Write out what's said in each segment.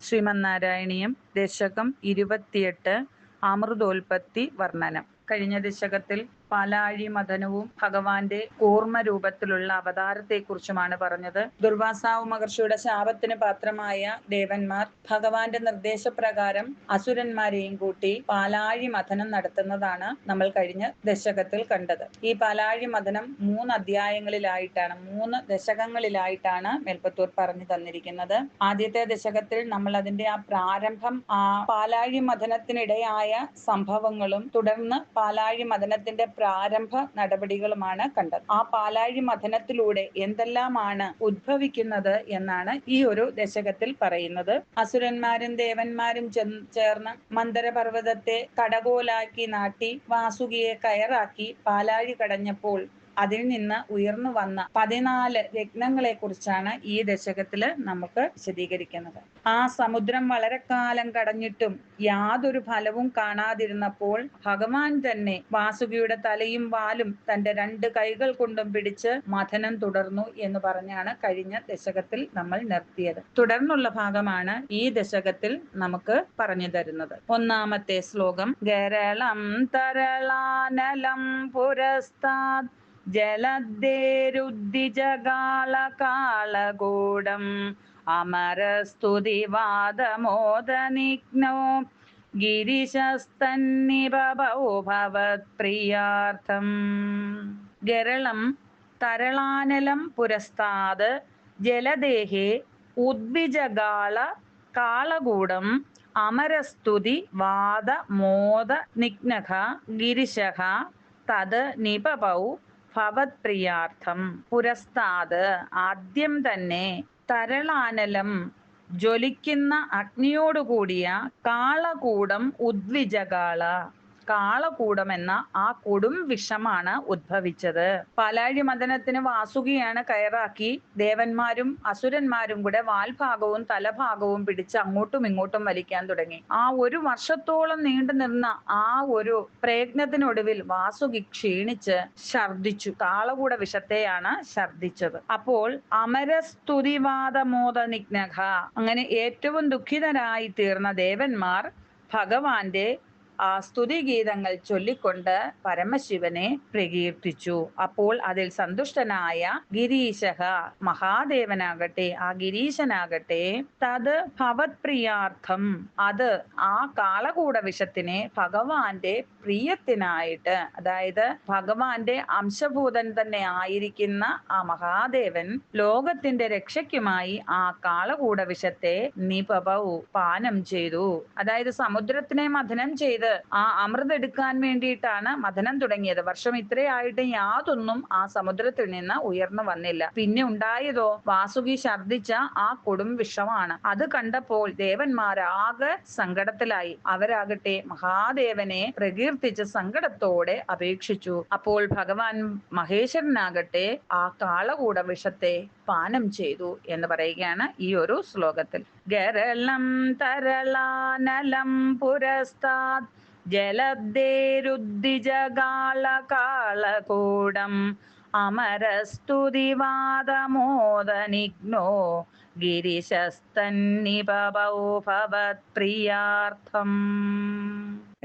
ശ്രീമന്നാരായണീയം ദശകം 28 അമൃതോൽപത്തി വർണ്ണനം. കഴിഞ്ഞ ദശകത്തിൽ പാലാഴി മഥനവും ഭഗവാന്റെ കൂർമ്മരൂപത്തിലുള്ള അവതാരത്തെക്കുറിച്ചുമാണ് പറഞ്ഞത്. ദുർവാസാവ് മഹർഷിയുടെ ശാപത്തിന് പാത്രമായ ദേവന്മാർ ഭഗവാന്റെ നിർദ്ദേശപ്രകാരം അസുരന്മാരെയും കൂട്ടി പാലാഴി മഥനം നടത്തുന്നതാണ് നമ്മൾ കഴിഞ്ഞ ദശകത്തിൽ കണ്ടത്. ഈ പാലാഴി മഥനം 3 അധ്യായങ്ങളിലായിട്ടാണ്, 3 ദശകങ്ങളിലായിട്ടാണ് മേൽപ്പത്തൂർ പറഞ്ഞു തന്നിരിക്കുന്നത്. ആദ്യത്തെ ദശകത്തിൽ നമ്മൾ അതിന്റെ ആ പ്രാരംഭം, ആ പാലാഴി മഥനത്തിനിടയായ സംഭവങ്ങളും തുടർന്ന് പാലാഴി മഥനത്തിന്റെ പ്രാരംഭ നടപടികളുമാണ് കണ്ടത്. ആ പാലാഴി മഥനത്തിലൂടെ എന്തെല്ലാമാണ് ഉദ്ഭവിക്കുന്നത് എന്നാണ് ഈ ഒരു ദശകത്തിൽ പറയുന്നത്. അസുരന്മാരും ദേവന്മാരും ചേർന്ന് മന്ദരപർവ്വതത്തെ കടകോലാക്കി നാട്ടി വാസുകിയെ കയറാക്കി പാലാഴി കടഞ്ഞപ്പോൾ അതിൽ നിന്ന് ഉയർന്നു വന്ന 14 രത്നങ്ങളെ കുറിച്ചാണ് ഈ ദശകത്തില് നമുക്ക് വിശദീകരിക്കുന്നത്. ആ സമുദ്രം വളരെ കാലം കടഞ്ഞിട്ടും യാതൊരു ഫലവും കാണാതിരുന്നപ്പോൾ ഭഗവാൻ തന്നെ വാസുകിയുടെ തലയും വാലും തന്റെ 2 കൈകൾ കൊണ്ടും പിടിച്ച് മഥനം തുടർന്നു എന്ന് പറഞ്ഞാണ് കഴിഞ്ഞ ദശകത്തിൽ നമ്മൾ നിർത്തിയത്. തുടർന്നുള്ള ഭാഗമാണ് ഈ ദശകത്തിൽ നമുക്ക് പറഞ്ഞു തരുന്നത്. ഒന്നാമത്തെ ശ്ലോകം: ഗരളം തരളാനലം പുരസ്താദ് ജലദ്ദേരുദ്ദിജഗാളകാളകൂടം അമരസ്തുതിവാദമോദനിഗ്നോ ഗിരിശസ്തന്നിബഭൗ ഭവത്പ്രിയാർത്ഥം. ഗരളം തരളാനലം പുരസ്താദ് ജലദേഹേ ഉദ്വിജഗാള കാളകൂടം അമരസ്തുതി വാദ മോദ നിഗ്നഃ ഗിരിശഃ തത് നിപപൗ ഭവത്പ്രിയാർത്ഥം. പുരസ്താദ് ആദ്യം തന്നെ, തരളാനലം ജ്വലിക്കുന്ന അഗ്നിയോടുകൂടിയ കാളകൂടം ഉദ്വിജകാള, കാളകൂടം എന്ന ആ കൊടും വിഷമാണ് ഉദ്ഭവിച്ചത്. പാലാഴി മഥനത്തിന് വാസുകിയാണ് കയറാക്കി ദേവന്മാരും അസുരന്മാരും കൂടെ വാൽഭാഗവും തലഭാഗവും പിടിച്ച് അങ്ങോട്ടും ഇങ്ങോട്ടും വലിക്കാൻ തുടങ്ങി. ആ 1 വർഷത്തോളം നീണ്ടു നിന്ന ആ ഒരു പ്രയത്നത്തിനൊടുവിൽ വാസുകി ക്ഷീണിച്ച് ഛർദിച്ചു. കാളകൂട വിഷത്തെയാണ് ഛർദിച്ചത്. അപ്പോൾ അമരസ്തുതിവാദമോദ നിഗ്നഃ, അങ്ങനെ ഏറ്റവും ദുഃഖിതരായി തീർന്ന ദേവന്മാർ ഭഗവാന്റെ ആ സ്തുതിഗീതങ്ങൾ ചൊല്ലിക്കൊണ്ട് പരമശിവനെ പ്രകീർത്തിച്ചു. അപ്പോൾ അതിൽ സന്തുഷ്ടനായ ഗിരീശഃ, മഹാദേവനാകട്ടെ, ആ ഗിരീശനാകട്ടെ, തത് ഭവത്പ്രിയാർത്ഥം, അത് ആ കാളകൂട വിഷത്തിനെ ഭഗവാന്റെ പ്രിയത്തിനായിട്ട്, അതായത് ഭഗവാന്റെ അംശഭൂതൻ തന്നെ ആയിരിക്കുന്ന ആ മഹാദേവൻ ലോകത്തിന്റെ രക്ഷയ്ക്കുമായി ആ കാളകൂട വിഷത്തെ നിപപൗ, പാനം ചെയ്തു. അതായത് സമുദ്രത്തിനെ മഥനം ചെയ്ത് ആ അമൃത് എടുക്കാൻ വേണ്ടിയിട്ടാണ് മഥനം തുടങ്ങിയത്. വർഷം ഇത്രയായിട്ട് യാതൊന്നും ആ സമുദ്രത്തിൽ നിന്ന് ഉയർന്നു വന്നില്ല. പിന്നെ ഉണ്ടായതോ വാസുകി ഛർദിച്ച ആ കൊടും വിഷമാണ്. അത് കണ്ടപ്പോൾ ദേവന്മാരാകെ സങ്കടത്തിലായി. അവരാകട്ടെ മഹാദേവനെ പ്രകീർത്തിച്ച് സങ്കടത്തോടെ അപേക്ഷിച്ചു. അപ്പോൾ ഭഗവാൻ മഹേശ്വരനാകട്ടെ ആ കാളകൂട വിഷത്തെ പാനം ചെയ്തു എന്ന് പറയുകയാണ് ഈ ഒരു ശ്ലോകത്തിൽ. ഗരളം തരളാനലം പുരസ്താദ് ജലദ്ദേരുദ്ദിജഗാളകാളകൂടം അമരസ്തുതിവാദമോദനിഗ്നോ ഗിരിശസ്തന്നിപപൗ ഭവത്പ്രിയാർത്ഥം.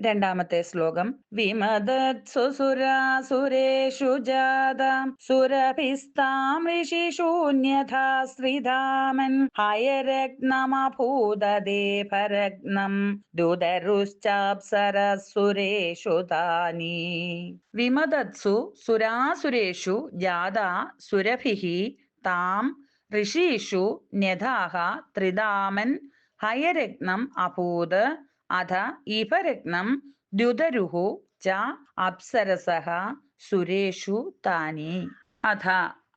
രണ്ടാമത്തെ ശ്ലോകം: വിമദത്സു സുരാസുരേഷു ജാതാം സുരഭിസ്താം ഋഷിശൂന്യഥാ ശ്രീധാമൻ ഹയരഗ്നമഭൂതദേഭരഗ്നം ദുദരുശ്ചാപ്സരസുരേഷു താനി. വിമദത്സു സുരാസുരേഷു ജാതാ സുരഭിഃ താം ഋഷീഷു ന്യഥാഃ ത്രിധാമൻ ഹയരഗ്നം അഭൂത് അഥ ഇഭരഗ്നം ദ്യുതരുഹു ച അപ്സരസഃ സുരേഷു താനി. അഥ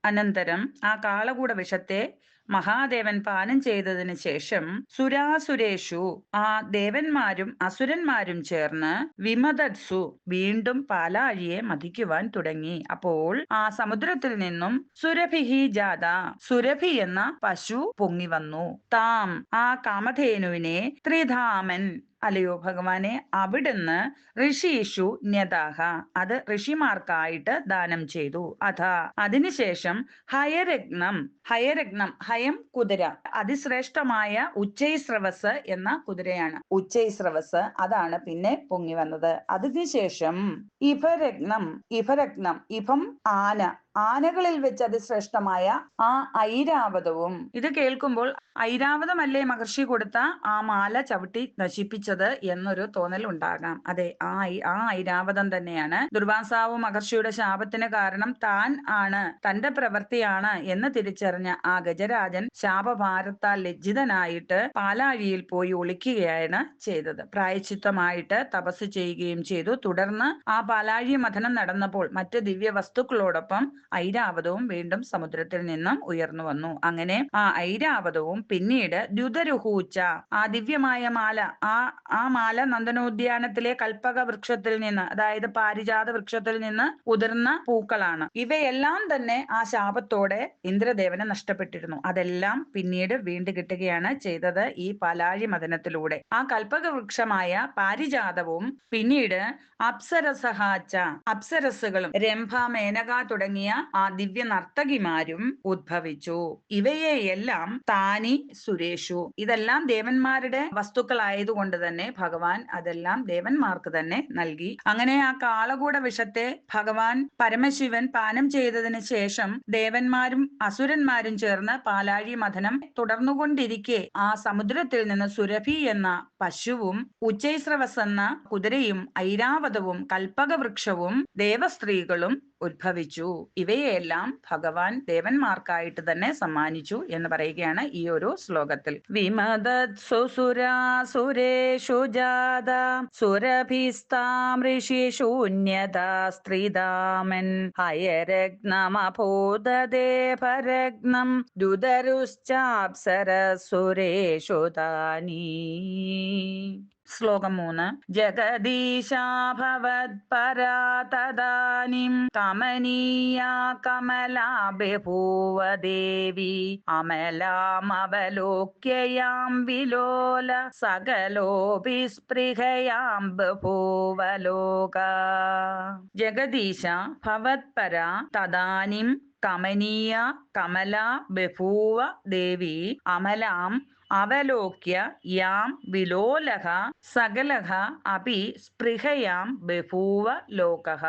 അനന്തരം ആ കാളകൂട വിഷത്തെ മഹാദേവൻ പാനം ചെയ്തതിന് ശേഷം സുരാസുരേഷു, ആ ദേവന്മാരും അസുരന്മാരും ചേർന്ന് വിമദത്സു, വീണ്ടും പാലാഴിയെ മഥിക്കുവാൻ തുടങ്ങി. അപ്പോൾ ആ സമുദ്രത്തിൽ നിന്നും സുരഭിഹി ജാത, സുരഭി എന്ന പശു പൊങ്ങി വന്നു. താം, ആ കാമധേനുവിനെ ത്രിധാമൻ, അല്ലയോ ഭഗവാനെ, അവിടുന്ന് ഋഷീഷു ന്യതാഹ, അത് ഋഷിമാർക്കായിട്ട് ദാനം ചെയ്തു. അതിനുശേഷം ഹയരത്നം, ഹയം കുതിര, അതിശ്രേഷ്ഠമായ ഉച്ചൈസ്രവസ് എന്ന കുതിരയാണ്. ഉച്ചൈസ്രവസ് അതാണ് പിന്നെ പൊങ്ങി വന്നത്. അതിനുശേഷം ഇഭം ആന, ആനകളിൽ വെച്ച് അതിശ്രേഷ്ഠമായ ആ ഐരാവതവും. ഇത് കേൾക്കുമ്പോൾ ഐരാവതമല്ലേ മഹർഷി കൊടുത്ത ആ മാല ചവിട്ടി നശിപ്പിച്ചത് എന്നൊരു തോന്നൽ ഉണ്ടാകാം. അതെ, ആ ഐരാവതം തന്നെയാണ്. ദുർവാസാവ് മഹർഷിയുടെ ശാപത്തിന് കാരണം താൻ ആണ്, തന്റെ പ്രവൃത്തിയാണ് എന്ന് തിരിച്ചറിഞ്ഞ ആ ഗജരാജൻ ശാപഭാരത്താൽ ലജ്ജിതനായിട്ട് പാലാഴിയിൽ പോയി ഒളിക്കുകയാണ് ചെയ്തത്. പ്രായശ്ചിത്തമായിട്ട് തപസ് ചെയ്യുകയും ചെയ്തു. തുടർന്ന് ആ പാലാഴി മഥനം നടന്നപ്പോൾ മറ്റ് ദിവ്യ വസ്തുക്കളോടൊപ്പം ഐരാവതവും വീണ്ടും സമുദ്രത്തിൽ നിന്നും ഉയർന്നു വന്നു. അങ്ങനെ ആ ഐരാവതവും പിന്നീട് ദ്യുതരുഹൂച്ച, ആ ദിവ്യമായ മാല, ആ മാല നന്ദനോദ്യാനത്തിലെ കൽപ്പക വൃക്ഷത്തിൽ നിന്ന്, അതായത് പാരിജാത വൃക്ഷത്തിൽ നിന്ന് ഉതിർന്ന പൂക്കളാണ്. ഇവയെല്ലാം തന്നെ ആ ശാപത്തോടെ ഇന്ദ്രദേവന് നഷ്ടപ്പെട്ടിരുന്നു. അതെല്ലാം പിന്നീട് വീണ്ടു കിട്ടുകയാണ് ചെയ്തത് ഈ പാലാഴി മദനത്തിലൂടെ. ആ കൽപ്പക വൃക്ഷമായ പാരിജാതവും പിന്നീട് അപ്സരസഹാച്ച, അപ്സരസുകളും രംഭ, മേനക തുടങ്ങിയ ആ ദിവ്യ നർത്തകിമാരും ഉദ്ഭവിച്ചു. ഇവയെയെല്ലാം താനി സുരേഷു, ഇതെല്ലാം ദേവന്മാരുടെ വസ്തുക്കളായതുകൊണ്ട് തന്നെ ഭഗവാൻ അതെല്ലാം ദേവന്മാർക്ക് തന്നെ നൽകി. അങ്ങനെ ആ കാളകൂട വിഷത്തെ ഭഗവാൻ പരമശിവൻ പാനം ചെയ്തതിന് ശേഷം ദേവന്മാരും അസുരന്മാരും ചേർന്ന് പാലാഴി മഥനം തുടർന്നുകൊണ്ടിരിക്കെ ആ സമുദ്രത്തിൽ നിന്ന് സുരഭി എന്ന പശുവും ഉച്ചൈസ്രവസ് എന്ന കുതിരയും ഐരാവതവും കൽപ്പകവൃക്ഷവും ദേവസ്ത്രീകളും ഉദ്ഭവിച്ചു. ഇവയെല്ലാം ഭഗവാൻ ദേവന്മാർക്കായിട്ട് തന്നെ സമ്മാനിച്ചു എന്ന് പറയുകയാണ് ഈ ഒരു ശ്ലോകത്തിൽ. വിമദത്സുസുരാസുരേഷു ജാത സുരഭിസ്താം ഋഷിശൂന്യതാ സ്ത്രീദാമൻ ഹയരഗ്നമഭൂതദേ ഭരഗ്നം ദുദരുശ്ചാപ്സരസുരേഷു താനീ. ശ്ലോകം 3. ജഗദീശാഭവത്പരാ തദാനിം കമനീയാ കമലാ ബഭൂവ ദേവി അമലാമവലോക്യയാം വിലോല സകലോപി സ്പൃഹയാം ബഭൂവ ലോക. ജഗദീശ ഭവത്പരാ തദാനിം കമനീയ കമലാ ബഭൂവ ദേവി അമലാം അവലോക്യ യാം വിലോലഃ സകലഃ അപി സ്പൃഹയാം ബഭൂവ ലോകഃ.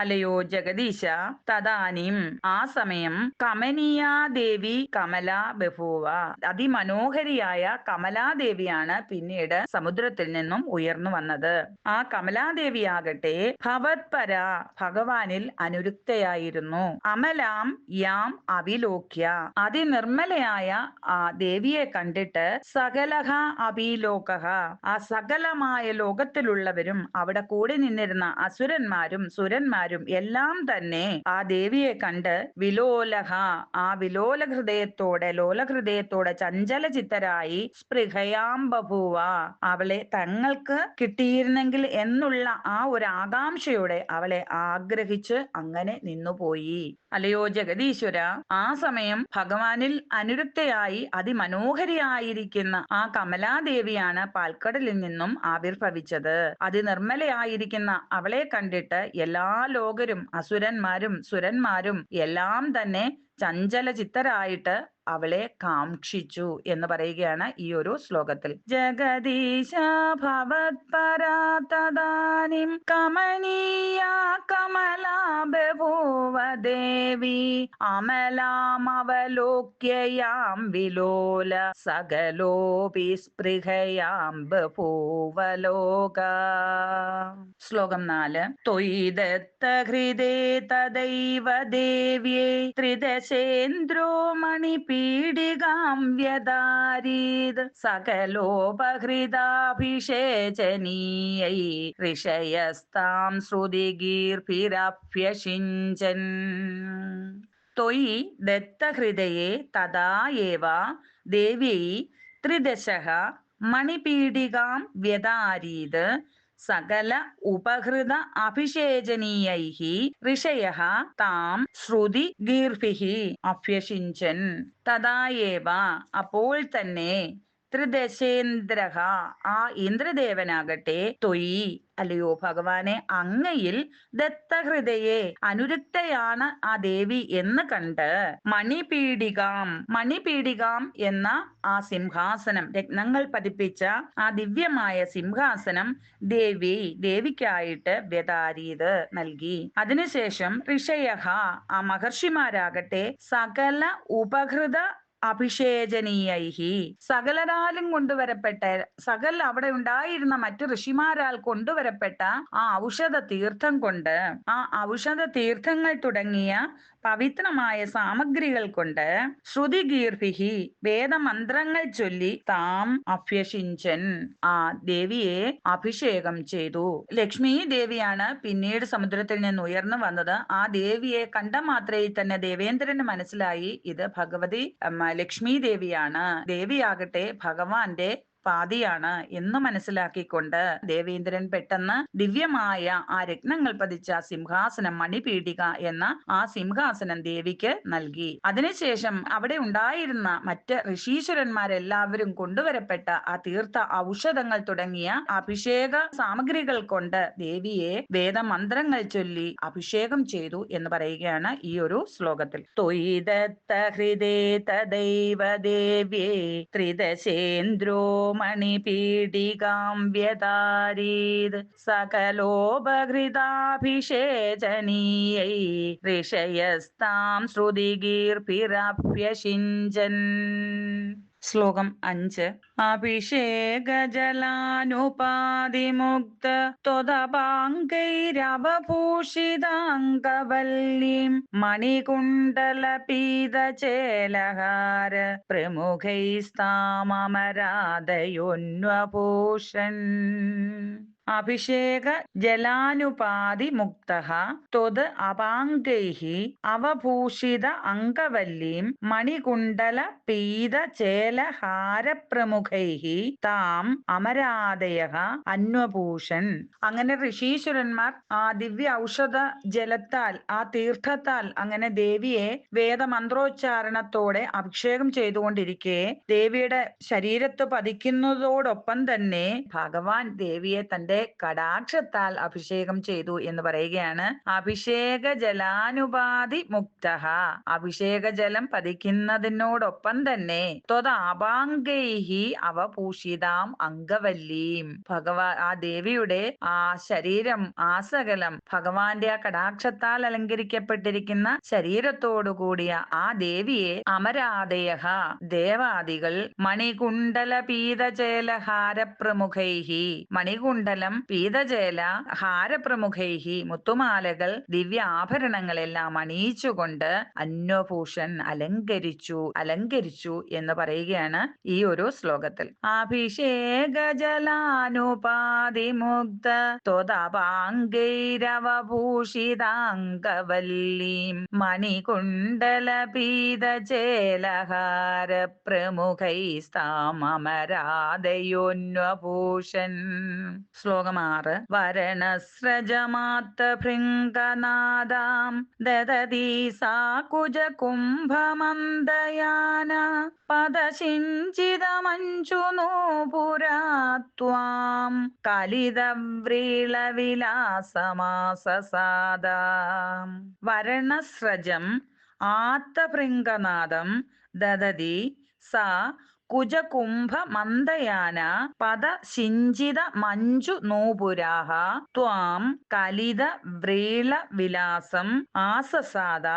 അല്ലയോ ജഗദീശ, തദാനിം ആ സമയം കമനീയാദേവി കമലാ ബഭൂവ, അതിമനോഹരിയായ കമലാദേവിയാണ് പിന്നീട് സമുദ്രത്തിൽ നിന്നും ഉയർന്നു വന്നത്. ആ കമലാദേവിയാകട്ടെ ഭവത്പര, ഭഗവാനിൽ അനുരുക്തയായിരുന്നു. അമലാം യാം അവിലോക്യ, അതിനിർമ്മലയായ ആ ദേവിയെ കണ്ടിട്ട് സകലഹ അഭിലോകഃ, ആ സകലമായ ലോകത്തിലുള്ളവരും അവിടെ കൂടി നിന്നിരുന്ന അസുരന്മാരും സുരന്മാരും എല്ലാം തന്നെ ആ ദേവിയെ കണ്ട് വിലോലഹ, ആ വിലോല ഹൃദയത്തോടെ ചഞ്ചല ചിത്തരായി സ്പൃഹയാം ബഭൂവ, അവളെ തങ്ങൾക്ക് കിട്ടിയിരുന്നെങ്കിൽ എന്നുള്ള ആ ഒരു ആകാംക്ഷയോടെ അവളെ ആഗ്രഹിച്ച് അങ്ങനെ നിന്നുപോയി. അല്ലയോ ജഗദീശ്വര, ആ സമയം ഭഗവാനിൽ അനുരക്തയായി അതിമനോഹരിയായിരിക്കുന്ന ആ കമലാദേവിയാണ് പാൽക്കടലിൽ നിന്നും ആവിർഭവിച്ചത്. അതിനിർമ്മലയായിരിക്കുന്ന അവളെ കണ്ടിട്ട് എല്ലാ ലോകരും അസുരന്മാരും സുരന്മാരും എല്ലാം തന്നെ ചഞ്ചല ചിത്തരായിട്ട് അവളെ കാക്ഷിച്ചു എന്ന് പറയുകയാണ് ഈ ഒരു ശ്ലോകത്തിൽ. ജഗദീശ ഭവത്പരാ തദാനിം കമനീയാ കമലാ ബഭൂവ ദേവി അമലാമവലോക്യയാം വിലോല സകലോപി സ്പൃഹയാം ബഭൂവ ലോക. ശ്ലോകം 4. ത്വയി ദത്തഹൃദേ തദൈവ ദേവ്യേ ത്രിദശേന്ദ്രോ മണിപീഡികാം വ്യദാരീത് സകലോപഹൃതാഭിഷേചനീയൈ ഋഷയസ്താം ശ്രുതിഗീർഭിരഭ്യഷിഞ്ചൻ. ത്വയി ദത്തഹൃദയേ തദാ ഏവ ദേവ്യൈ ത്രിദശഃ മണിപീഡികാം വ്യദാരീത് സകല ഉപഹൃത അഭിഷേചനീയൈഃ ഋഷയഃ താം ശ്രുതി ഗീർഭിഃ അഭ്യഷിഞ്ചൻ. തദാ ഏവ അപ്പോൾ തന്നെ ത്രിദശേന്ദ്രഹ, ആ ഇന്ദ്രദേവനാകട്ടെ, ത്വയി, അല്ലയോ ഭഗവാനെ, അങ്ങയിൽ ദത്തഹൃദയെ, അനുരക്തയാണ് ആ ദേവി എന്ന് കണ്ട്, മണിപീഡികാം എന്ന ആ സിംഹാസനം, രത്നങ്ങൾ പതിപ്പിച്ച ആ ദിവ്യമായ സിംഹാസനം ദേവിക്കായിട്ട് വ്യതാരീത് നൽകി. അതിനുശേഷം ഋഷയഹ, ആ മഹർഷിമാരാകട്ടെ, സകല ഉപഹൃത അഭിഷേചനീയൈഹി, സകലരാലും കൊണ്ടുവരപ്പെട്ട, അവിടെ ഉണ്ടായിരുന്ന മറ്റു ഋഷിമാരാൽ കൊണ്ടുവരപ്പെട്ട ആ ഔഷധ തീർത്ഥം കൊണ്ട്, ആ ഔഷധ തീർത്ഥങ്ങൾ തുടങ്ങിയ പവിത്രമായ സാമഗ്രികൾ കൊണ്ട്, ശ്രുതിഗീർഭിഹി, വേദമന്ത്രങ്ങൾ ചൊല്ലി, താം അഭ്യഷിഞ്ചൻ, ആ ദേവിയെ അഭിഷേകം ചെയ്തു. ലക്ഷ്മി ദേവിയാണ് പിന്നീട് സമുദ്രത്തിൽ നിന്ന് ഉയർന്നു വന്നത്. ആ ദേവിയെ കണ്ട മാത്രയിൽ തന്നെ ദേവേന്ദ്രന് മനസ്സിലായി ഇത് ഭഗവതി ലക്ഷ്മി ദേവിയാണ്, ദേവിയാകട്ടെ ഭഗവാന്റെ പാതിയാണ് എന്ന് മനസ്സിലാക്കിക്കൊണ്ട് ദേവേന്ദ്രൻ പെട്ടെന്ന് ദിവ്യമായ ആ രത്നങ്ങൾ പതിച്ച സിംഹാസനം, മണിപീഠിക എന്ന ആ സിംഹാസനം ദേവിക്ക് നൽകി. അതിനുശേഷം അവിടെ ഉണ്ടായിരുന്ന മറ്റ് ഋഷീശ്വരന്മാരെല്ലാവരും കൊണ്ടുവരപ്പെട്ട ആ തീർത്ഥ ഔഷധങ്ങൾ തുടങ്ങിയ അഭിഷേക സാമഗ്രികൾ കൊണ്ട് ദേവിയെ വേദമന്ത്രങ്ങൾ ചൊല്ലി അഭിഷേകം ചെയ്തു എന്ന് പറയുകയാണ് ഈ ഒരു ശ്ലോകത്തിൽ. ത്വയിദത്ത ഹൃദേ തദൈവ ദേവ്യേ ത്രിദശേന്ദ്രോ മണിപീഠികാം വ്യതാരീത് സകലോപഹൃതാഭിഷേചനീയൈ ഋഷയസ്താം ശ്രുതിഗീർഭിരഭ്യഷിഞ്ചൻ. ശ്ലോകം 5. അഭിഷേകജലാനുപാതിമുക്ത ത്വദപാംഗൈരവഭൂഷിതാംഗവല്ലീം മണികുണ്ടലപീതചേലഹാര പ്രമുഖൈസ്താമരാധയോന്വഭൂഷൺ. അഭിഷേക ജലാനുപാതി മുക്തഃ ത്വത് അപാംഗൈഃ അവഭൂഷിത അംഗവല്ലീം മണികുണ്ടല പീത ചേലഹാരപ്രമുഖൈഃ താം അമരാദയഃ അന്വഭൂഷൺ. അങ്ങനെ ഋഷീശ്വരന്മാർ ആ ദിവ്യ ഔഷധ ജലത്താൽ, ആ തീർത്ഥത്താൽ അങ്ങനെ ദേവിയെ വേദമന്ത്രോച്ചാരണത്തോടെ അഭിഷേകം ചെയ്തുകൊണ്ടിരിക്കെ ദേവിയുടെ ശരീരത്ത് പതിക്കുന്നതോടൊപ്പം തന്നെ ഭഗവാൻ ദേവിയെ തന്റെ കടാക്ഷത്താൽ അഭിഷേകം ചെയ്തു എന്ന് പറയുകയാണ്. അഭിഷേക ജലാനുപാതി മുക്തഃ, അഭിഷേക ജലം പതിക്കുന്നതിനോടൊപ്പം തന്നെ ത്വദാപാംഗൈഹി അവഭൂഷിതാം അംഗവല്ലീം, ആ ദേവിയുടെ ആ ശരീരം ആസകലം ഭഗവാന്റെ ആ കടാക്ഷത്താൽ അലങ്കരിക്കപ്പെട്ടിരിക്കുന്ന ശരീരത്തോടു കൂടിയ ആ ദേവിയെ അമരാദയഃ, ദേവാദികൾ, മണികുണ്ടല പീതചേലഹാരപ്രമുഖൈഹി, മണികുണ്ടലം പീതചേല ഹാരപ്രമുഖൈഹി, മുത്തുമാലകൾ ദിവ്യ ആഭരണങ്ങളെല്ലാം അണിയിച്ചുകൊണ്ട് അന്വഭൂഷൻ അലങ്കരിച്ചു എന്ന് പറയുകയാണ് ഈ ഒരു ശ്ലോകത്തിൽ. അഭിഷേക ജലാനുപാതി മുക്ത ത്വദപാംഗൈരവഭൂഷിതാംഗവല്ലീം മണികുണ്ടല പീതചേലഹാര പ്രമുഖൈസ്താമരാധയോന്വഭൂഷൻ. ശ്ലോകം 6. വരണസ്രജമാത്തഭൃംഗനാദാം ദദതി സാ കുജകുംഭമന്ദയാന പദശിഞ്ചിതമഞ്ജുനൂപുരാ ത്വാം കലിതവ്രീളവിലാസമാസസാദാം. വരണസ്രജം ആത്തഭൃംഗനാദം ദദതി സാ കുജകുംഭ മന്ദയാന പദ ശിഞ്ചിത മഞ്ജു നൂപുരാഹ ത്വാം കലിത വ്രീള വിലാസം ആസസാദ.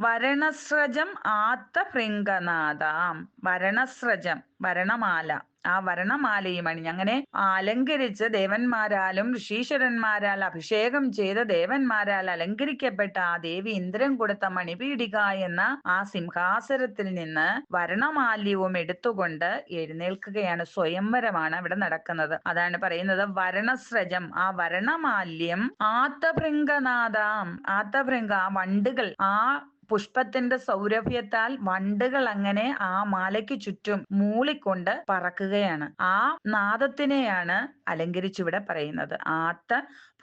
വരണസ്രജം ആത്തഭൃംഗനാദാം. വരണസ്രജം, വരണമാല, ആ വരണമാലയും അണിഞ്ഞ് അങ്ങനെ അലങ്കരിച്ച് ദേവന്മാരാലും ഋഷീശ്വരന്മാരാൽ അഭിഷേകം ചെയ്ത് ദേവന്മാരാൽ അലങ്കരിക്കപ്പെട്ട ആ ദേവി ഇന്ദ്രൻ കൊടുത്ത മണിപീഠിക എന്ന ആ സിംഹാസനത്തിൽ നിന്ന് വരണമാല്യവും എടുത്തുകൊണ്ട് എഴുന്നേൽക്കുകയാണ്. സ്വയംവരമാണ് ഇവിടെ നടക്കുന്നത്. അതാണ് പറയുന്നത് വരണസ്രജം, ആ വരണമാല്യം ആത്തഭൃംഗനാദാം. ആത്തഭൃംഗ, ആ വണ്ടുകൾ, ആ പുഷ്പത്തിന്റെ സൗരഭ്യത്താൽ വണ്ടുകൾ അങ്ങനെ ആ മാലയ്ക്ക് ചുറ്റും മൂളിക്കൊണ്ട് പറക്കുകയാണ്. ആ നാദത്തിനെയാണ് അലങ്കരിച്ചിവിടെ പറയുന്നത് ആത്ത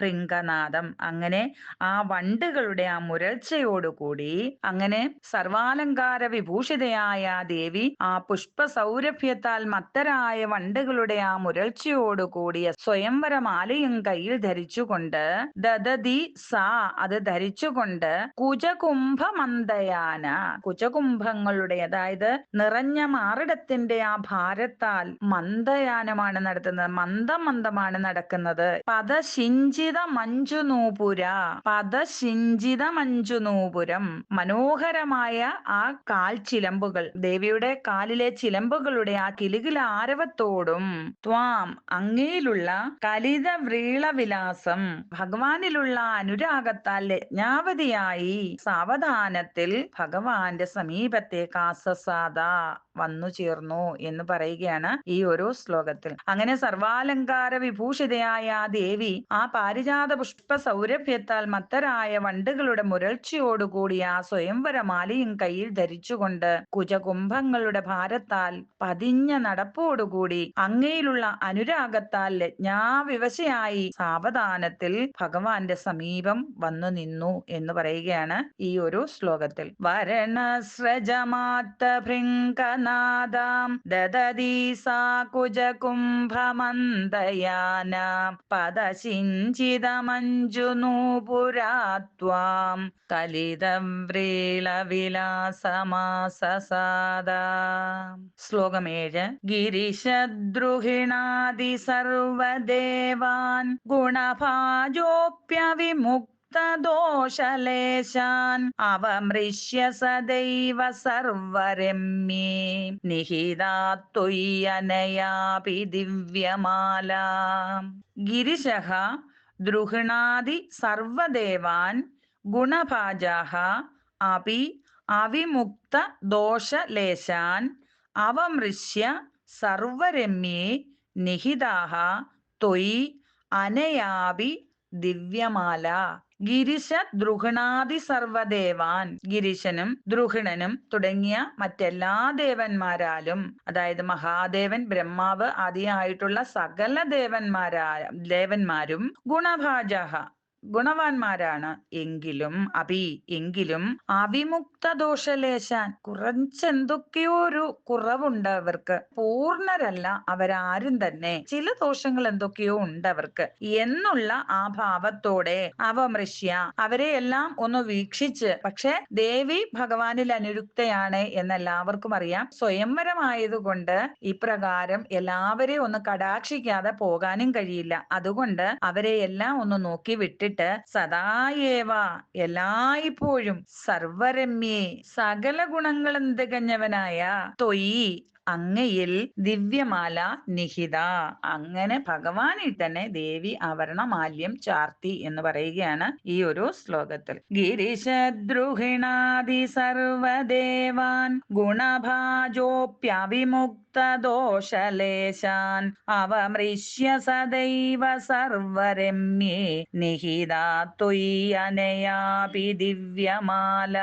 ഭൃംഗനാദം. അങ്ങനെ ആ വണ്ടുകളുടെ ആ മുരൾച്ചയോടുകൂടി അങ്ങനെ സർവാലങ്കാര വിഭൂഷിതയായ ദേവി ആ പുഷ്പ സൗരഭ്യത്താൽ മത്തരായ വണ്ടുകളുടെ ആ മുരൾച്ചയോടുകൂടിയ സ്വയംവരമാലയും കയ്യിൽ ധരിച്ചുകൊണ്ട് ദദതി സാ അത് ധരിച്ചുകൊണ്ട് കുജകുംഭമന്ദയാന കുജകുംഭങ്ങളുടെ അതായത് നിറഞ്ഞ മാറിടത്തിന്റെ ആ ഭാരത്താൽ മന്ദയാനമാണ് നടത്തുന്നത്. മന്ദമാണ് നടക്കുന്നത്. പദശിഞ്ചിത മഞ്ജുനൂപുര പദശിഞ്ചിത മഞ്ജുനൂപുരം മനോഹരമായ ആ കാൽ ചിലമ്പുകൾ ദേവിയുടെ കാലിലെ ചിലമ്പുകളുടെ ആ കിലുകില ആരവത്തോടും ത്വാം അങ്ങയിലുള്ള കലിത വ്രീളവിലാസം ഭഗവാനിലുള്ള അനുരാഗത്താൽ യജ്ഞാവതിയായി സാവധാനത്തിൽ ഭഗവാന്റെ സമീപത്തേക്ക് ആസസാദ വന്നു ചേർന്നു എന്ന് പറയുകയാണ് ഈ ഒരു ശ്ലോകത്തിൽ. അങ്ങനെ സർവാലങ്കാര വിഭൂഷിതയായ ആ ദേവി ആ പാരിജാത പുഷ്പ സൗരഭ്യത്താൽ മത്തരായ വണ്ടുകളുടെ മുരൾച്ചയോടുകൂടി ആ സ്വയംവരമാലയും കയ്യിൽ ധരിച്ചുകൊണ്ട് കുജകുംഭങ്ങളുടെ ഭാരത്താൽ പതിഞ്ഞ നടപ്പോടുകൂടി അങ്ങയിലുള്ള അനുരാഗത്താൽ ലജ്ഞാവിവശയായി സാവധാനത്തിൽ ഭഗവാന്റെ സമീപം വന്നു നിന്നു എന്ന് പറയുകയാണ് ഈ ഒരു ശ്ലോകത്തിൽ. വരണസ്രജമാത്ത ഭൃംഗനാദാം ദദതി സാ കുജകുംഭമന്ദയാന പദശിഞ്ചിതമഞ്ജുനൂപുരാത്വാം കലിതവ്രീളവിലാസമാസസാദ. ശ്ലോകം 7. ഗിരിശദ്രുഹിണാദി സർവദേവാൻ ഗുണഭാജോപ്യവിമുക്തദോഷലേശാൻ അവമൃശ്യ സദൈവ സർവരമ്യേ നിഹിതാത്വയ്യനയാപി ദിവ്യമാല. ഗിരിശഃ ദ്രുഹിണാദി സർവദേവാൻ ഗുണഭാജാഃ അപി അവിമുക്ത ദോഷലേശാൻ അവമൃശ്യ സർവരമ്യേ നിഹിതാഃ ത്വയി അനയാപി ദിവ്യമാല. ഗിരിശ ദ്രുഹിണാദി സർവദേവാൻ ഗിരിശനും ദ്രുഹിണനും തുടങ്ങിയ മറ്റെല്ലാ ദേവന്മാരാലും അതായത് മഹാദേവൻ ബ്രഹ്മാവ് ആദിയായിട്ടുള്ള സകല ദേവന്മാരും ഗുണഭാജഃ ഗുണവാന്മാരാണ്. എങ്കിലും അവിമുക്ത ദോഷലേശാൻ കുറച്ചെന്തൊക്കെയോ ഒരു കുറവുണ്ട് അവർക്ക്. പൂർണ്ണരല്ല അവരാരും തന്നെ. ചില ദോഷങ്ങൾ എന്തൊക്കെയോ ഉണ്ട് അവർക്ക് എന്നുള്ള ആ ഭാവത്തോടെ അവമൃശ്യ അവരെ എല്ലാം ഒന്ന് വീക്ഷിച്ച്, പക്ഷെ ദേവി ഭഗവാനിൽ അനുരുക്തയാണ് എന്നെല്ലാവർക്കും അറിയാം. സ്വയംവരമായതുകൊണ്ട് ഇപ്രകാരം എല്ലാവരെയും ഒന്ന് കടാക്ഷിക്കാതെ പോകാനും കഴിയില്ല. അതുകൊണ്ട് അവരെ എല്ലാം ഒന്ന് നോക്കി വിട്ടിട്ട് സദായേവ എല്ലായ്പ്പോഴും സർവരമ്യേ സകല ഗുണങ്ങളും തികഞ്ഞവനായ ത്വയി അങ്ങയിൽ ദിവ്യമാല നിഹിത അങ്ങനെ ഭഗവാനിൽ തന്നെ ദേവി ആവരണമാല്യം ചാർത്തി എന്ന് പറയുകയാണ് ഈ ഒരു ശ്ലോകത്തിൽ. ഗിരിശദ്രുഹിണാദി സർവദേവാൻ ഗുണഭാജോപ്യവിമുക്ത ദോഷലേശാൻ അവമൃശ്യ സദൈവ സർവരമ്യേ നിഹിതാത്വയ്യനയാപി ദിവ്യമാല.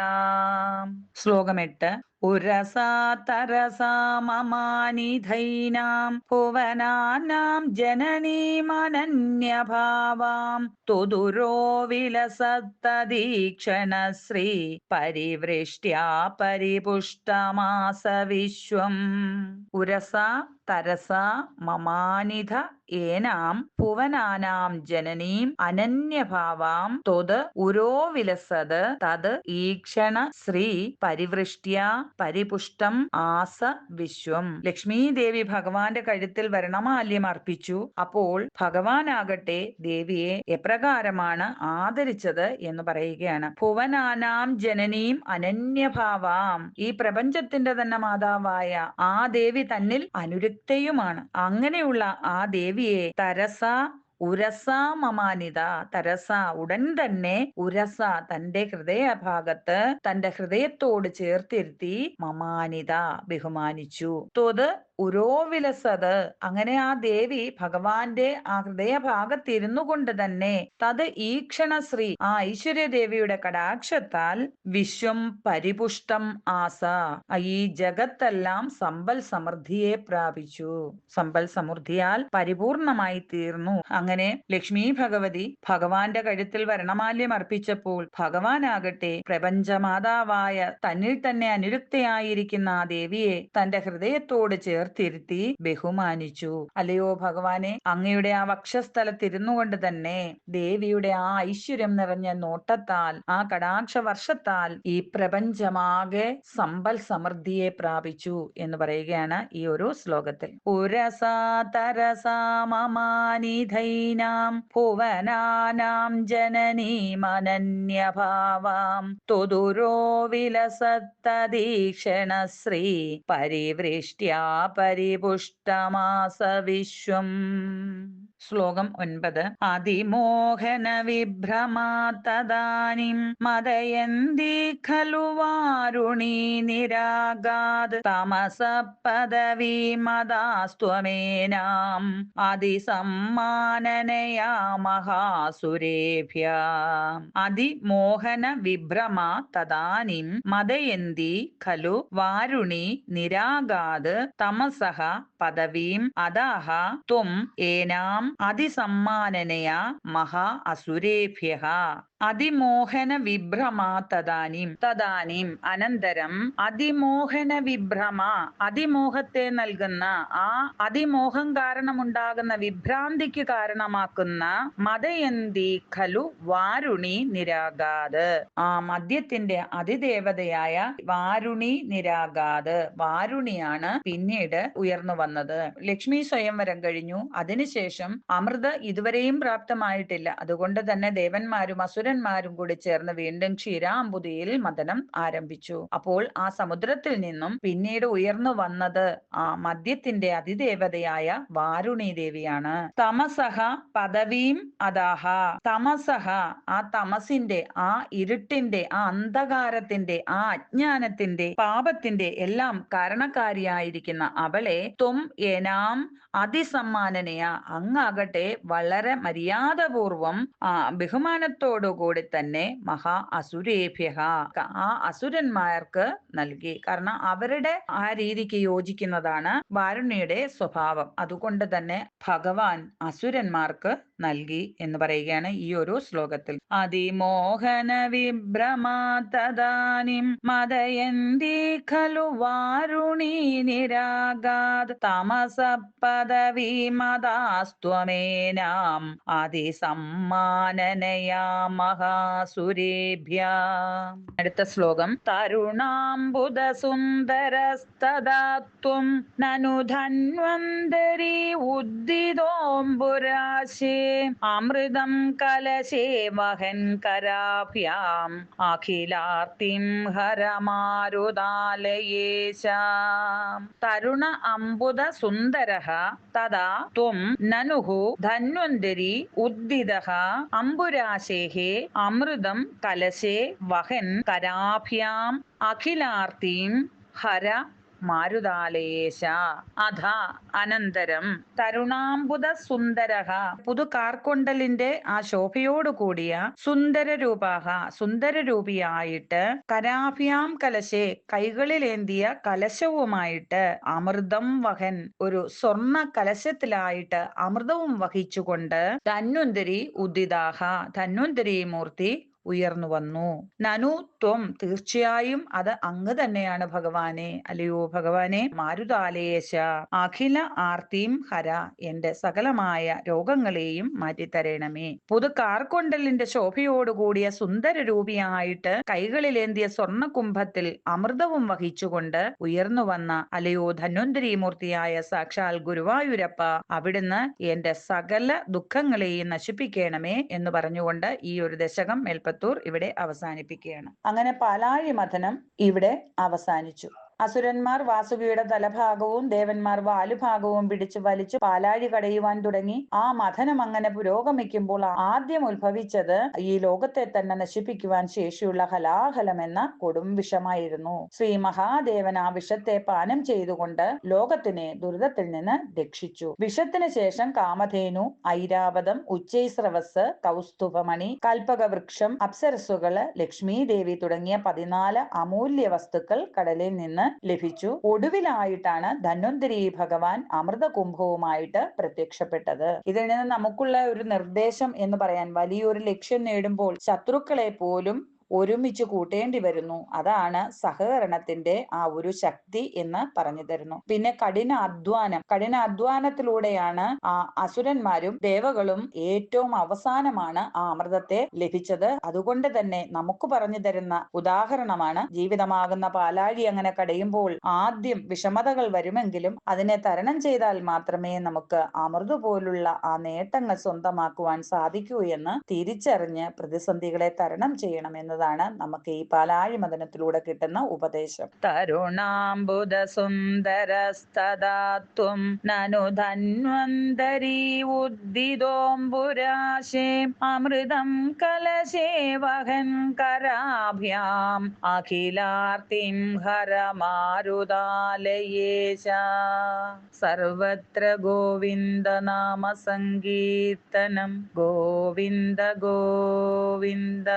ശ്ലോകം 8. ഉരസാ തരസാ മമാനിധൈനാം ഭുവനാനാം ജനനീമനന്യഭാവാം തുദുരോ വിലസത്തദീക്ഷണശ്രീ പരിവൃഷ്ട്യാ പരിപുഷ്ടമാസ വിശ്വം. ഉരസാ തരസാ മമാനിധ ഏനാം ഭുവനാനാം ജനനീം അനന്യഭാവാം ത്വത് ഉരോ വിലസത് തത് ഈക്ഷണ ശ്രീ പരിവൃഷ്ട്യ പരിപുഷ്ടം ആസ വിശ്വം. ലക്ഷ്മീ ദേവി ഭഗവാന്റെ കഴുത്തിൽ വരണമാല്യം അർപ്പിച്ചു. അപ്പോൾ ഭഗവാനാകട്ടെ ദേവിയെ എപ്രകാരമാണ് ആദരിച്ചത് എന്ന് പറയുകയാണ്. ഭുവനാനാം ജനനീം അനന്യഭാവാം ഈ പ്രപഞ്ചത്തിന്റെ തന്നെ മാതാവായ ആ ദേവി തന്നിൽ അനുരക്തയുമാണ്. അങ്ങനെയുള്ള ആ ദേവിയെ തരസ ഉരസ മമാനിത തരസ ഉടൻ തന്നെ ഉരസ തന്റെ ഹൃദയഭാഗത്ത് തന്റെ ഹൃദയത്തോട് ചേർത്തിരുത്തി മമാനിത ബഹുമാനിച്ചു. ത്വത് ഉരോവിലസത്, അങ്ങനെ ആ ദേവി ഭഗവാന്റെ ആ ഹൃദയഭാഗത്തിരുന്നു കൊണ്ട് തന്നെ തത് ഈക്ഷണശ്രീ, ആ ഐശ്വര്യദേവിയുടെ കടാക്ഷത്താൽ വിശ്വം പരിപുഷ്ടം ആസ, ഈ ജഗത്തെല്ലാം സമ്പൽ സമൃദ്ധിയെ പ്രാപിച്ചു, സമ്പൽ സമൃദ്ധിയാൽ പരിപൂർണമായി തീർന്നു. അങ്ങനെ ലക്ഷ്മി ഭഗവതി ഭഗവാന്റെ കഴുത്തിൽ വരണമാല്യം അർപ്പിച്ചപ്പോൾ ഭഗവാനാകട്ടെ പ്രപഞ്ചമാതാവായ തന്നിൽ തന്നെ അനുരക്തയായിരിക്കുന്ന ആ ദേവിയെ തന്റെ ഹൃദയത്തോട് ചേർത്തിരുത്തി ബഹുമാനിച്ചു. അല്ലയോ ഭഗവാനെ, അങ്ങയുടെ ആ വക്ഷസ്ഥലത്തിരുന്നു കൊണ്ട് തന്നെ ദേവിയുടെ ആ ഐശ്വര്യം നിറഞ്ഞ നോട്ടത്താൽ, ആ കടാക്ഷ വർഷത്താൽ ഈ പ്രപഞ്ചമാകെ സമ്പൽ സമൃദ്ധിയെ പ്രാപിച്ചു എന്ന് പറയുകയാണ് ഈ ഒരു ശ്ലോകത്തിൽ. ഉരസാ തരസാ മമാനിധൈനാം ഭുവനാനാം ജനനീമനന്യഭാവാം ത്വദുരോ വിലസത്തദീക്ഷണശ്രീ പരിവൃഷ്ട്യാ പരിപുഷ്ടമാസ വിശ്വം. ശ്ലോകം 9. അതിമോഹന വിഭ്രമാ തദാനിം മദയന്തി ഖലു വാരുണീ നിരാഗാത് തമസ പദവീ മദാസ്ത്വമേനാം അതിസമ്മാനനയാ മഹാസുരേഭ്യ. അതിമോഹന വിഭ്രമാ തദാനിം മദയന്തി ഖലു വാരുണി നിരാഗാത് തമസഃ പദവീം അദാഹ ത്വം ഏനാം അതിസമ്മാനനയാ മഹാ അസുരേഭ്യഃ. അതിമോഹന വിഭ്രമ തദാനിം, തദാനിം അനന്തരം, അതിമോഹന വിഭ്രമ, അതിമോഹത്തെ നൽകുന്ന, ആ അതിമോഹം കാരണമുണ്ടാകുന്ന വിഭ്രാന്തിക്ക് കാരണമാക്കുന്ന മദയന്തി ഖലു വാരുണി നിരാഗാത്, ആ മദ്യത്തിന്റെ അതിദേവതയായ വാരുണി നിരാഗാത്, വാരുണിയാണ് പിന്നീട് ഉയർന്നു വന്നത്. ലക്ഷ്മി സ്വയംവരം കഴിഞ്ഞു, അതിനുശേഷം അമൃത് ഇതുവരെയും പ്രാപ്തമായിട്ടില്ല. അതുകൊണ്ട് തന്നെ ദേവന്മാരും അസുരന്മാരും കൂടി ചേർന്ന് വീണ്ടും ക്ഷീരാംബുദിയിൽ മഥനം ആരംഭിച്ചു. അപ്പോൾ ആ സമുദ്രത്തിൽ നിന്നും പിന്നീട് ഉയർന്നു വന്നത് ആ മദ്യത്തിന്റെ അതിദേവതയായ വാരുണി ദേവിയാണ്. തമസഹ പദവീം അദാഹ, തമസഹ, ആ തമസിന്റെ, ആ ഇരുട്ടിന്റെ, ആ അന്ധകാരത്തിന്റെ, ആ അജ്ഞാനത്തിന്റെ, പാപത്തിന്റെ എല്ലാം കാരണക്കാരിയായിരിക്കുന്ന അവളെ ത്വം ഏനാം അതിസമ്മാനനയ, അങ്ങാകട്ടെ വളരെ മര്യാദപൂർവം ബഹുമാനത്തോടുകൂടി തന്നെ മഹാ അസുരേഭ്യ, ആ അസുരന്മാർക്ക് നൽകി. കാരണം അവരുടെ ആ രീതിക്ക് യോജിക്കുന്നതാണ് വാരുണിയുടെ സ്വഭാവം. അതുകൊണ്ട് തന്നെ ഭഗവാൻ അസുരന്മാർക്ക് നൽകി എന്ന് പറയുകയാണ് ഈ ഒരു ശ്ലോകത്തിൽ. അതിമോഹന വിഭ്രമാ തദാനിം മദയന്തി ഖലു വാരുണി നിരാഗാത് തമസ പദവീ മദാസ്ത്വമേനാം അതിസമ്മാനനയാ മഹാസുരേഭ്യ. അടുത്ത ശ്ലോകം. തരുണാംബുദ സുന്ദരസ്തദാത്വം നനു ധന്വന്തരി ഉദ്ദിതോംബുരാശേ അമൃതം കലശേ വഹൻ കരാഭ്യാം അഖിലാർത്തിം ഹരമാരുതാലയേശ. തരുണ അംബുദ സുന്ദരഃ തദാ ത്വം നനുഃ ധന്വന്തരി ഉദ്ദിതഃ അംബുരാശേഃ അമൃതം കലശേ വഹൻ കരാഭ്യാം അഖിലാർത്തിം ഹര മാരുതാലയേശ. അധ അനന്തരം, തരുണാംബുദ സുന്ദരഃ, പുതുകാർക്കൊണ്ടലിന്റെ ആ ശോഭയോടു കൂടിയ സുന്ദരരൂപാഹ, സുന്ദരരൂപിയായിട്ട്, കരാഭ്യാം കലശേ, കൈകളിലേന്തിയ കലശവുമായിട്ട്, അമൃതം വഹൻ, ഒരു സ്വർണ കലശത്തിലായിട്ട് അമൃതവും വഹിച്ചുകൊണ്ട്, ധന്വന്തരി ഉദിതാഹ, ധന്വന്തരി മൂർത്തി ഉയർന്നു വന്നു. നനു ത്വം, തീർച്ചയായും അത് അങ്ങ് തന്നെയാണ് ഭഗവാനെ, അല്ലയോ ഭഗവാനെ, മാരുതാലേശ, അഖില ആർത്തിം ഹര, എന്റെ സകലമായ രോഗങ്ങളെയും മാറ്റിത്തരണമേ. പുതുകാർക്കൊണ്ടലിന്റെ ശോഭയോടുകൂടിയ സുന്ദര രൂപിയായിട്ട് കൈകളിലേന്തിയ സ്വർണ്ണ കുംഭത്തിൽ അമൃതവും വഹിച്ചുകൊണ്ട് ഉയർന്നു വന്ന അല്ലയോ ധന്വന്തരി മൂർത്തിയായ സാക്ഷാൽ ഗുരുവായൂരപ്പ, അവിടുന്ന് എന്റെ സകല ദുഃഖങ്ങളെയും നശിപ്പിക്കണമേ എന്ന് പറഞ്ഞുകൊണ്ട് ഈ ഒരു ദശകം മേൽപ്പത്തൂർ ഇവിടെ അവസാനിപ്പിക്കുകയാണ്. അങ്ങനെ പാലാഴി മഥനം ഇവിടെ അവസാനിച്ചു. അസുരന്മാർ വാസുകിയുടെ തലഭാഗവും ദേവന്മാർ വാലുഭാഗവും പിടിച്ചു വലിച്ചു പാലാഴി കടയുവാൻ തുടങ്ങി. ആ മഥനം അങ്ങനെ പുരോഗമിക്കുമ്പോൾ ആദ്യം ഉത്ഭവിച്ചത് ഈ ലോകത്തെ തന്നെ നശിപ്പിക്കുവാൻ ശേഷിയുള്ള ഹലാഹലം എന്ന കൊടും വിഷമായിരുന്നു. ശ്രീ മഹാദേവൻ ആ വിഷത്തെ പാനം ചെയ്തുകൊണ്ട് ലോകത്തിനെ ദുരിതത്തിൽ നിന്ന് രക്ഷിച്ചു. വിഷത്തിന് ശേഷം കാമധേനു, ഐരാവതം, ഉച്ചൈസ്രവസ്, കൗസ്തുഭമണി, കൽപ്പകവൃക്ഷം, അപ്സരസ്സുകള്, ലക്ഷ്മി ദേവി തുടങ്ങിയ 14 അമൂല്യ വസ്തുക്കൾ കടലിൽ നിന്ന് ലഭിച്ചു. ഒടുവിലായിട്ടാണ് ധന്വന്തരി ഭഗവാൻ അമൃതകുംഭവുമായിട്ട് പ്രത്യക്ഷപ്പെട്ടത്. ഇതിൽ നിന്ന് നമുക്കുള്ള ഒരു നിർദ്ദേശം എന്ന് പറയാൻ, വലിയൊരു ലക്ഷ്യം നേടുമ്പോൾ ശത്രുക്കളെ പോലും ഒരുമിച്ച് കൂട്ടേണ്ടി വരുന്നു. അതാണ് സഹകരണത്തിന്റെ ആ ഒരു ശക്തി എന്ന് പറഞ്ഞു തരുന്നു. പിന്നെ കഠിന അധ്വാനത്തിലൂടെയാണ് ആ അസുരന്മാരും ദേവകളും ഏറ്റവും അവസാനമാണ് ആ അമൃതത്തെ ലഭിച്ചത്. അതുകൊണ്ട് തന്നെ നമുക്ക് പറഞ്ഞു തരുന്ന ഉദാഹരണമാണ് ജീവിതമാകുന്ന പാലാഴി അങ്ങനെ കടയുമ്പോൾ ആദ്യം വിഷമതകൾ വരുമെങ്കിലും അതിനെ തരണം ചെയ്താൽ മാത്രമേ നമുക്ക് അമൃത് പോലുള്ള ആ നേട്ടങ്ങൾ സ്വന്തമാക്കുവാൻ സാധിക്കൂ എന്ന് തിരിച്ചറിഞ്ഞ് പ്രതിസന്ധികളെ തരണം ചെയ്യണം എന്നതാണ് നമുക്ക് ഈ പാലാഴി മദനത്തിലൂടെ കിട്ടുന്ന ഉപദേശം. തരുണാംബുദ സുന്ദരസ്തദാത്വം നനു ധന്വന്തരീ ഉദ്ദിതോംബുരാശേ അമൃതം കലശേ വഹൻ കരാഭ്യാം അഖിലാർത്തിം ഹരമാരുതാലയേശ. സർവത്ര ഗോവിന്ദ നാമ സങ്കീർത്തനം. ഗോവിന്ദ ഗോവിന്ദ.